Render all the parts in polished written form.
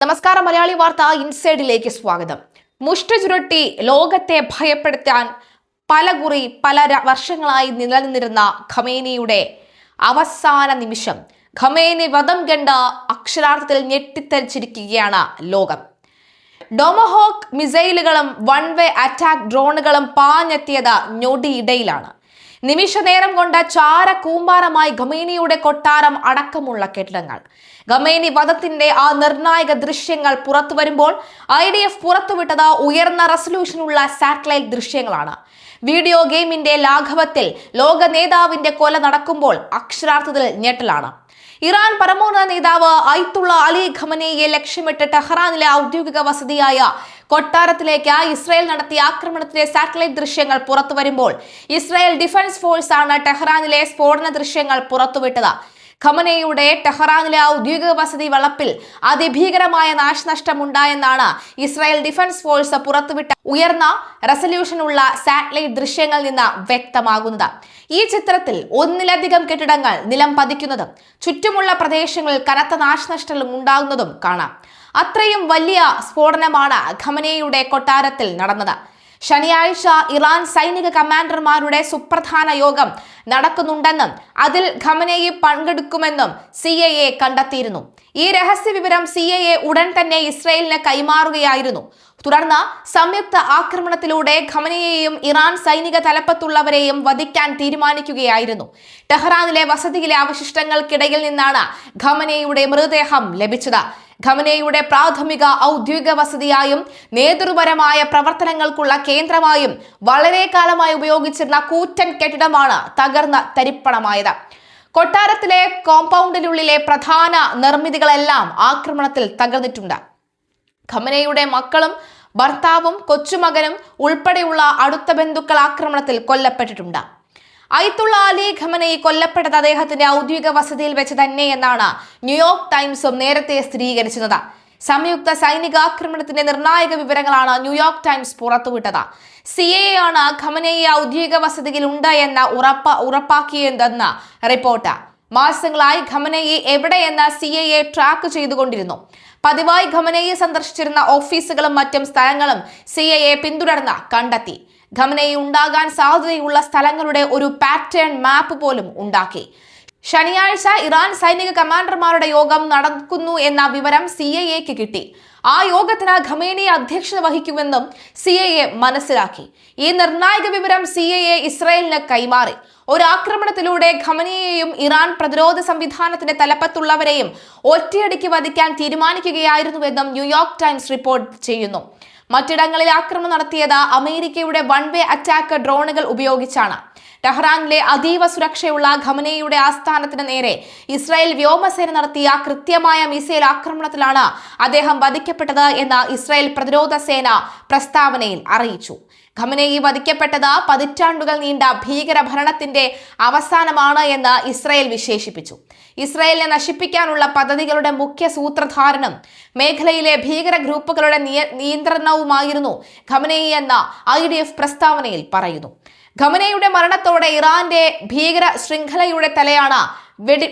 നമസ്കാരം. മലയാളി വാർത്ത ഇൻസൈഡിലേക്ക് സ്വാഗതം. മുഷ്ടി ചുരുട്ടി ലോകത്തെ ഭയപ്പെടുത്താൻ പല വർഷങ്ങളായി നിലനിന്നിരുന്ന ഖമേനിയുടെ അവസാന നിമിഷം, ഖമേനി വധം കണ്ട അക്ഷരാർത്ഥത്തിൽ ഞെട്ടിത്തരിച്ചിരിക്കുകയാണ് ലോകം. ഡൊമഹോക്ക് മിസൈലുകളും വൺ വേ അറ്റാക്ക് ഡ്രോണുകളും പാഞ്ഞെത്തിയത് ഞൊടിയിടയിലാണ്. നിമിഷ നേരം കൊണ്ട് ചാരകൂമ്പാരമായി ഖമേനിയുടെ കൊട്ടാരം അടക്കമുള്ള കെട്ടിടങ്ങൾ. ഖമേനി വധത്തിന്റെ ആ നിർണായക ദൃശ്യങ്ങൾ പുറത്തു വരുമ്പോൾ IDF പുറത്തുവിട്ടത് ഉയർന്ന റെസല്യൂഷനുള്ള സാറ്റലൈറ്റ് ദൃശ്യങ്ങളാണ്. വീഡിയോ ഗെയിമിന്റെ ലാഘവത്തിൽ ലോക നേതാവിന്റെ കൊല നടക്കുമ്പോൾ അക്ഷരാർത്ഥത്തിൽ ഞെട്ടലാണ്. ഇറാൻ പരമോന്നത നേതാവ് അയത്തുള്ള അലി ഖമനേയെ ലക്ഷ്യമിട്ട് ടെഹ്റാനിലെ ഔദ്യോഗിക വസതിയായ കൊട്ടാരത്തിലേക്ക് ഇസ്രായേൽ നടത്തിയ ആക്രമണത്തിലെ സാറ്റലൈറ്റ് ദൃശ്യങ്ങൾ പുറത്തു വരുമ്പോൾ ഇസ്രായേൽ ഡിഫൻസ് ഫോഴ്സ് ആണ് ടെഹ്റാനിലെ സ്ഫോടന ദൃശ്യങ്ങൾ പുറത്തുവിട്ടത്. ഖമനേയുടെ ടെഹ്റാനിലെ ഔദ്യോഗിക വസതി വളപ്പിൽ അതിഭീകരമായ നാശനഷ്ടമുണ്ടായെന്നാണ് ഇസ്രായേൽ ഡിഫൻസ് ഫോഴ്സ് പുറത്തുവിട്ട ഉയർന്ന റെസല്യൂഷനുള്ള സാറ്റലൈറ്റ് ദൃശ്യങ്ങളിൽ നിന്ന് വ്യക്തമാകുന്നത്. ഈ ചിത്രത്തിൽ ഒന്നിലധികം കെട്ടിടങ്ങൾ നിലം പതിക്കുന്നതും ചുറ്റുമുള്ള പ്രദേശങ്ങളിൽ കനത്ത നാശനഷ്ടം ഉണ്ടാകുന്നതും കാണാം. അത്രയും വലിയ സ്ഫോടനമാണ് ഖമനേയുടെ കൊട്ടാരത്തിൽ നടന്നത്. ശനിയാഴ്ച ഇറാൻ സൈനിക കമാൻഡർമാരുടെ സുപ്രധാന യോഗം നടക്കുന്നുണ്ടെന്നും അതിൽ ഖമനേയി പങ്കെടുക്കുമെന്നും CIA കണ്ടെത്തിയിരുന്നു. ഈ രഹസ്യ വിവരം CIA ഉടൻ തന്നെ ഇസ്രായേലിന് കൈമാറുകയായിരുന്നു. തുടർന്ന് സംയുക്ത ആക്രമണത്തിലൂടെ ഖമനേയെയും ഇറാൻ സൈനിക തലപ്പത്തുള്ളവരെയും വധിക്കാൻ തീരുമാനിക്കുകയായിരുന്നു. ടെഹ്റാനിലെ വസതിയിലെ അവശിഷ്ടങ്ങൾക്കിടയിൽ നിന്നാണ് ഖമനേയുടെ മൃതദേഹം ലഭിച്ചത്. ഖമനേയുടെ പ്രാഥമിക ഔദ്യോഗിക വസതിയായും നേതൃപരമായ പ്രവർത്തനങ്ങൾക്കുള്ള കേന്ദ്രമായും വളരെ കാലമായി ഉപയോഗിച്ചിരുന്ന കൂറ്റൻ കെട്ടിടമാണ് തകർന്ന് തരിപ്പണമായത്. കൊട്ടാരത്തിലെ കോമ്പൗണ്ടിനുള്ളിലെ പ്രധാന നിർമ്മിതികളെല്ലാം ആക്രമണത്തിൽ തകർന്നിട്ടുണ്ട്. ഖമനേയുടെ മക്കളും ഭർത്താവും കൊച്ചുമകനും ഉൾപ്പെടെയുള്ള അടുത്ത ബന്ധുക്കൾ ആക്രമണത്തിൽ കൊല്ലപ്പെട്ടിട്ടുണ്ട്. അയത്തുള്ള അലി ഖമനേയി കൊല്ലപ്പെട്ടത് അദ്ദേഹത്തിന്റെ ഔദ്യോഗിക വസതിയിൽ വെച്ച് തന്നെ എന്നാണ് ന്യൂയോർക്ക് ടൈംസും നേരത്തെ സ്ഥിരീകരിച്ചത്. സംയുക്ത സൈനികാക്രമണത്തിന്റെ നിർണായക വിവരങ്ങളാണ് ന്യൂയോർക്ക് ടൈംസ് പുറത്തുവിട്ടത്. CIA ആണ് ഖമനേയി ഔദ്യോഗിക വസതിയിൽ ഉണ്ട് എന്ന് ഉറപ്പാക്കിയതെന്ന് റിപ്പോർട്ട്. മാസങ്ങളായി ഖമനേയി എവിടെയെന്ന് CIA ട്രാക്ക് ചെയ്തുകൊണ്ടിരുന്നു. പതിവായി ഖമനേയി സന്ദർശിച്ചിരുന്ന ഓഫീസുകളും മറ്റും സ്ഥലങ്ങളും CIA പിന്തുടർന്ന് കണ്ടെത്തി. ഖമനേയി ഉണ്ടാകാൻ സാധ്യതയുള്ള സ്ഥലങ്ങളുടെ ഒരു പാറ്റേൺ മാപ്പ് പോലും ഉണ്ടാക്കി. ശനിയാഴ്ച ഇറാൻ സൈനിക കമാൻഡർമാരുടെ യോഗം നടക്കുന്നു എന്ന വിവരം CIAക്ക് കിട്ടി. ആ യോഗത്തിന് ഖമേനി അധ്യക്ഷത വഹിക്കുമെന്നും CIA മനസ്സിലാക്കി. ഈ നിർണായക വിവരം CIA ഇസ്രായേലിന് കൈമാറി. ഒരു ആക്രമണത്തിലൂടെ ഖമനേയെയും ഇറാൻ പ്രതിരോധ സംവിധാനത്തിന്റെ തലപ്പത്തുള്ളവരെയും ഒറ്റയടിക്ക് വധിക്കാൻ തീരുമാനിക്കുകയായിരുന്നുവെന്നും ന്യൂയോർക്ക് ടൈംസ് റിപ്പോർട്ട് ചെയ്യുന്നു. മറ്റിടങ്ങളിൽ ആക്രമണം നടത്തിയത് അമേരിക്കയുടെ വൺ വേ അറ്റാക്ക് ഡ്രോണുകൾ ഉപയോഗിച്ചാണ്. ടെഹ്റാനിലെ അതീവ സുരക്ഷയുള്ള ഖമനേയുടെ ആസ്ഥാനത്തിന് നേരെ ഇസ്രായേൽ വ്യോമസേന നടത്തിയ കൃത്യമായ മിസൈൽ ആക്രമണത്തിലാണ് അദ്ദേഹം വധിക്കപ്പെട്ടത് എന്ന് ഇസ്രായേൽ പ്രതിരോധ സേന പ്രസ്താവനയിൽ അറിയിച്ചു. ഖമനേയി വധിക്കപ്പെട്ടത് പതിറ്റാണ്ടുകൾ നീണ്ട ഭീകരഭരണത്തിന്റെ അവസാനമാണ് എന്ന് ഇസ്രായേൽ വിശേഷിപ്പിച്ചു. ഇസ്രായേലിനെ നശിപ്പിക്കാനുള്ള പദ്ധതികളുടെ മുഖ്യ സൂത്രധാരനും മേഖലയിലെ ഭീകര ഗ്രൂപ്പുകളുടെ നിയന്ത്രണവുമായിരുന്നു ഖമനേയി എന്ന IDF പ്രസ്താവനയിൽ പറയുന്നു. ഖമനേയുടെ മരണത്തോടെ ഇറാന്റെ ഭീകര ശൃംഖലയുടെ തലയാണ്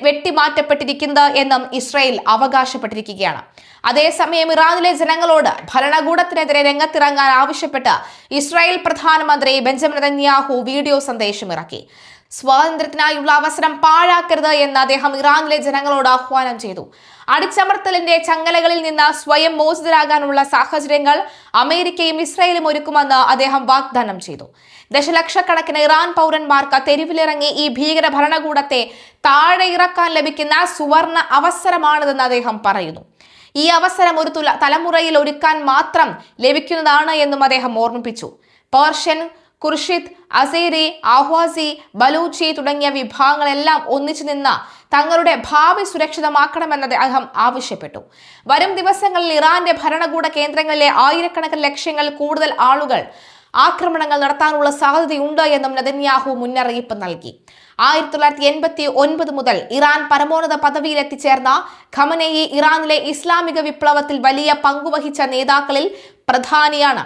വെട്ടിമാറ്റപ്പെട്ടിരിക്കുന്നത് എന്നും ഇസ്രായേൽ അവകാശപ്പെട്ടിരിക്കുകയാണ്. അതേസമയം ഇറാനിലെ ജനങ്ങളോട് ഭരണകൂടത്തിനെതിരെ രംഗത്തിറങ്ങാൻ ആവശ്യപ്പെട്ട് ഇസ്രായേൽ പ്രധാനമന്ത്രി ബെഞ്ചമിൻ നെതന്യാഹു വീഡിയോ സന്ദേശം ഇറക്കി. സ്വാതന്ത്ര്യത്തിനായുള്ള അവസരം പാഴാക്കരുത് എന്ന് അദ്ദേഹം ഇറാനിലെ ജനങ്ങളോട് ആഹ്വാനം ചെയ്തു. അടിച്ചമർത്തലിന്റെ ചങ്ങലകളിൽ നിന്ന് സ്വയം മോചിതരാകാനുള്ള സാഹചര്യങ്ങൾ അമേരിക്കയും ഇസ്രായേലും ഒരുക്കുമെന്ന് അദ്ദേഹം വാഗ്ദാനം ചെയ്തു. ദശലക്ഷക്കണക്കിന് ഇറാൻ പൗരന്മാർക്ക് തെരുവിലിറങ്ങി ഈ ഭീകര ഭരണകൂടത്തെ താഴെ ഇറക്കാൻ ലഭിക്കുന്ന സുവർണ അവസരമാണിതെന്ന് അദ്ദേഹം പറയുന്നു. ഈ അവസരം ഒരു തലമുറയിൽ ഒരുക്കാൻ മാത്രം ലഭിക്കുന്നതാണ് എന്നും അദ്ദേഹം ഓർമ്മിപ്പിച്ചു. പേർഷ്യൻ, കുർഷിദ്, അസേരി, ആഹ്വാസി, ബലൂച്ചി തുടങ്ങിയ വിഭാഗങ്ങളെല്ലാം ഒന്നിച്ചു നിന്ന് തങ്ങളുടെ ഭാവി സുരക്ഷിതമാക്കണമെന്ന് അദ്ദേഹം ആവശ്യപ്പെട്ടു. വരും ദിവസങ്ങളിൽ ഇറാന്റെ ഭരണകൂട കേന്ദ്രങ്ങളിലെ ആയിരക്കണക്കിന് ലക്ഷങ്ങൾ കൂടുതൽ ആളുകൾ ആക്രമണങ്ങൾ നടത്താനുള്ള സാധ്യതയുണ്ട് എന്നും നെതന്യാഹു മുന്നറിയിപ്പ് നൽകി. 1989 മുതൽ ഇറാൻ പരമോന്നത പദവിയിൽ എത്തിച്ചേർന്ന ഖമനേയി ഇറാനിലെ ഇസ്ലാമിക വിപ്ലവത്തിൽ വലിയ പങ്കുവഹിച്ച നേതാക്കളിൽ പ്രധാനിയാണ്.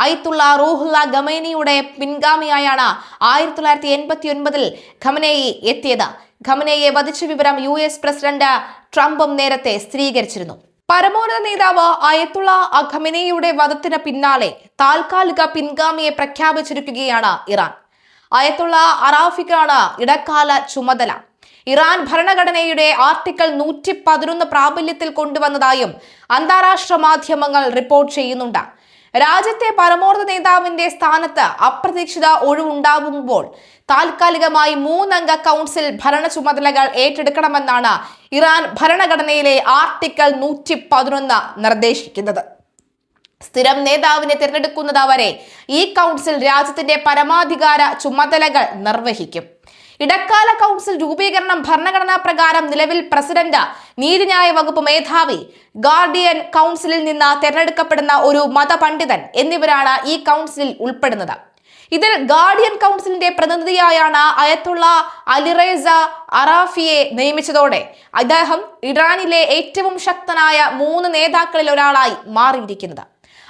അയത്തുള്ള റൂഹുല്ല ഖമേനിയുടെ പിൻഗാമിയായാണ് 1989 ഖമനേയി എത്തിയത്. ഖമനേയെ വധിച്ച വിവരം US പ്രസിഡന്റ് ട്രംപും നേരത്തെ സ്ഥിരീകരിച്ചിരുന്നു. പരമോന്നത നേതാവ് അയത്തുള്ള ഖമനേയിയുടെ വധത്തിന് പിന്നാലെ താൽക്കാലിക പിൻഗാമിയെ പ്രഖ്യാപിച്ചിരിക്കുകയാണ് ഇറാൻ. അയത്തുള്ള അറാഫിക്കാണ് ഇടക്കാല ചുമതല. ഇറാൻ ഭരണഘടനയുടെ ആർട്ടിക്കിൾ 111 പ്രാബല്യത്തിൽ കൊണ്ടുവന്നതായും അന്താരാഷ്ട്ര മാധ്യമങ്ങൾ റിപ്പോർട്ട് ചെയ്യുന്നുണ്ട്. രാജ്യത്തെ പരമോന്നത നേതാവിന്റെ സ്ഥാനത്ത് അപ്രതീക്ഷിത ഒഴിവുണ്ടാകുമ്പോൾ താൽക്കാലികമായി 3 അംഗ കൗൺസിൽ ഭരണ ചുമതലകൾ ഏറ്റെടുക്കണമെന്നാണ് ഇറാൻ ഭരണഘടനയിലെ ആർട്ടിക്കിൾ 111 നിർദ്ദേശിക്കുന്നത്. സ്ഥിരം നേതാവിനെ തിരഞ്ഞെടുക്കുന്നതുവരെ ഈ കൗൺസിൽ രാജ്യത്തിന്റെ പരമാധികാര ചുമതലകൾ നിർവഹിക്കും. ഇടക്കാല കൗൺസിൽ രൂപീകരണം ഭരണഘടനാ പ്രകാരം നിലവിൽ പ്രസിഡന്റ്, നീതിന്യായ വകുപ്പ് മേധാവി, ഗാർഡിയൻ കൗൺസിലിൽ നിന്ന് തിരഞ്ഞെടുക്കപ്പെടുന്ന ഒരു മതപണ്ഡിതൻ എന്നിവരാണ് ഈ കൗൺസിലിൽ ഉൾപ്പെടുന്നത്. ഇതിൽ ഗാർഡിയൻ കൗൺസിലിന്റെ പ്രതിനിധിയായാണ് അയത്തുള്ള അലിറേസ അറാഫിയെ നിയമിച്ചതോടെ അദ്ദേഹം ഇറാനിലെ ഏറ്റവും ശക്തനായ 3 നേതാക്കളിൽ ഒരാളായി മാറിയിരിക്കുന്നത്.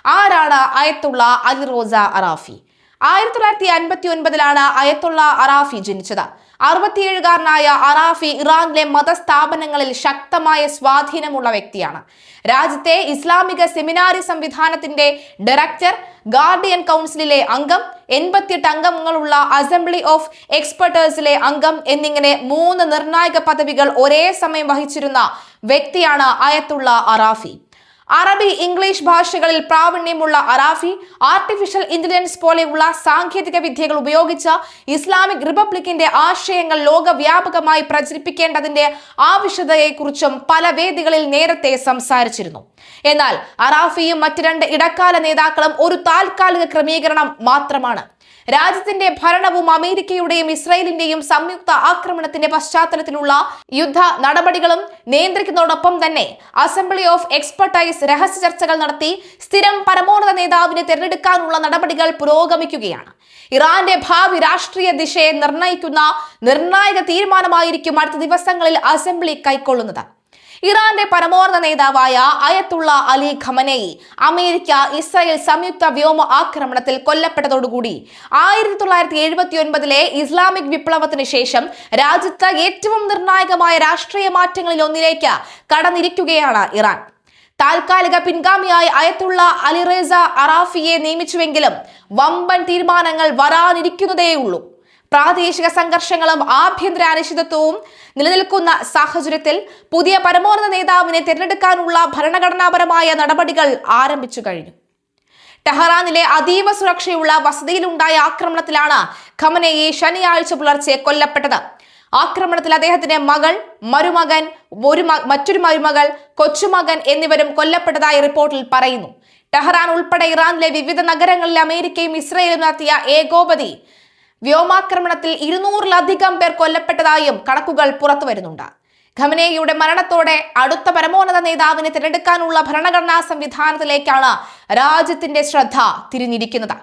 ആരാണ് അയത്തുള്ള അലിറോസ അറാഫി? 1959 അയത്തുള്ള അറാഫി ജനിച്ചത്. 67കാരനായ അറാഫി ഇറാനിലെ മതസ്ഥാപനങ്ങളിൽ ശക്തമായ സ്വാധീനമുള്ള വ്യക്തിയാണ്. രാജ്യത്തെ ഇസ്ലാമിക സെമിനാരി സംവിധാനത്തിന്റെ ഡയറക്ടർ, ഗാർഡിയൻ കൗൺസിലിലെ അംഗം, 88 അംഗങ്ങളുള്ള അസംബ്ലി ഓഫ് എക്സ്പെർട്ടേഴ്സിലെ അംഗം എന്നിങ്ങനെ 3 നിർണായക പദവികൾ ഒരേ സമയം വഹിച്ചിരുന്ന വ്യക്തിയാണ് അയത്തുള്ള അറാഫി. അറബി, ഇംഗ്ലീഷ് ഭാഷകളിൽ പ്രാവീണ്യമുള്ള അറാഫി ആർട്ടിഫിഷ്യൽ ഇന്റലിജൻസ് പോലെയുള്ള സാങ്കേതിക വിദ്യകൾ ഉപയോഗിച്ച് ഇസ്ലാമിക് റിപ്പബ്ലിക്കിന്റെ ആശയങ്ങൾ ലോകവ്യാപകമായി പ്രചരിപ്പിക്കേണ്ടതിന്റെ ആവശ്യകതയെക്കുറിച്ചും പല വേദികളിൽ നേരത്തെ സംസാരിച്ചിരുന്നു. എന്നാൽ അറാഫിയും മറ്റ് 2 ഇടക്കാല നേതാക്കളും ഒരു താൽക്കാലിക ക്രമീകരണം മാത്രമാണ്. രാജ്യത്തിന്റെ ഭരണവും അമേരിക്കയുടെയും ഇസ്രായേലിന്റെയും സംയുക്ത ആക്രമണത്തിന്റെ പശ്ചാത്തലത്തിലുള്ള യുദ്ധ നടപടികളും നിയന്ത്രിക്കുന്നതോടൊപ്പം തന്നെ അസംബ്ലി ഓഫ് എക്സ്പെർട്ടൈസ് രഹസ്യ ചർച്ചകൾ നടത്തി സ്ഥിരം പരമോന്നത നേതാവിനെ തിരഞ്ഞെടുക്കാനുള്ള നടപടികൾ പുരോഗമിക്കുകയാണ്. ഇറാന്റെ ഭാവി രാഷ്ട്രീയ ദിശയെ നിർണ്ണയിക്കുന്ന നിർണായക തീരുമാനമായിരിക്കും അടുത്ത ദിവസങ്ങളിൽ അസംബ്ലി കൈക്കൊള്ളുന്നത്. ഇറാന്റെ പരമോന്നത നേതാവായ Ayatollah Ali Khamenei America Israel സംയുക്ത വ്യോമ ആക്രമണത്തിൽ കൊല്ലപ്പെട്ടതോടുകൂടി 1979 ഇസ്ലാമിക് വിപ്ലവത്തിന് ശേഷം രാജ്യത്ത് ഏറ്റവും നിർണായകമായ രാഷ്ട്രീയ മാറ്റങ്ങളിൽ ഒന്നിലേക്ക് കടന്നിരിക്കുകയാണ് ഇറാൻ. താൽക്കാലിക പിൻഗാമിയായി അയത്തുള്ള അലിറേസ അറാഫിയെ നിയമിച്ചുവെങ്കിലും വമ്പൻ തീരുമാനങ്ങൾ വരാനിരിക്കുന്നതേയുള്ളൂ. പ്രാദേശിക സംഘർഷങ്ങളും ആഭ്യന്തര അനിശ്ചിതത്വവും നിലനിൽക്കുന്ന സാഹചര്യത്തിൽ പുതിയ പരമോന്നത നേതാവിനെ തിരഞ്ഞെടുക്കാനുള്ള ഭരണഘടനാപരമായ നടപടികൾ ആരംഭിച്ചു കഴിഞ്ഞു. ടെഹ്റാനിലെ അതീവ സുരക്ഷയുള്ള വസതിയിലുണ്ടായ ആക്രമണത്തിലാണ് ഖമനേയി ശനിയാഴ്ച പുലർച്ചെ കൊല്ലപ്പെട്ടത്. ആക്രമണത്തിൽ അദ്ദേഹത്തിന്റെ മകൾ, മരുമകൻ, മറ്റൊരു മരുമകൾ, കൊച്ചുമകൻ എന്നിവരും കൊല്ലപ്പെട്ടതായി റിപ്പോർട്ടിൽ പറയുന്നു. ടെഹ്റാൻ ഉൾപ്പെടെ ഇറാനിലെ വിവിധ നഗരങ്ങളിൽ അമേരിക്കയും ഇസ്രായേലും നടത്തിയ ഏകോപതി വ്യോമാക്രമണത്തിൽ 200-ലധികം പേർ കൊല്ലപ്പെട്ടതായും കണക്കുകൾ പുറത്തു വരുന്നുണ്ട്. ഖമനേയിയുടെ മരണത്തോടെ അടുത്ത പരമോന്നത നേതാവിനെ തിരഞ്ഞെടുക്കാനുള്ള ഭരണഘടനാ സംവിധാനത്തിലേക്കാണ് രാജ്യത്തിന്റെ ശ്രദ്ധ തിരിഞ്ഞിരിക്കുന്നത്.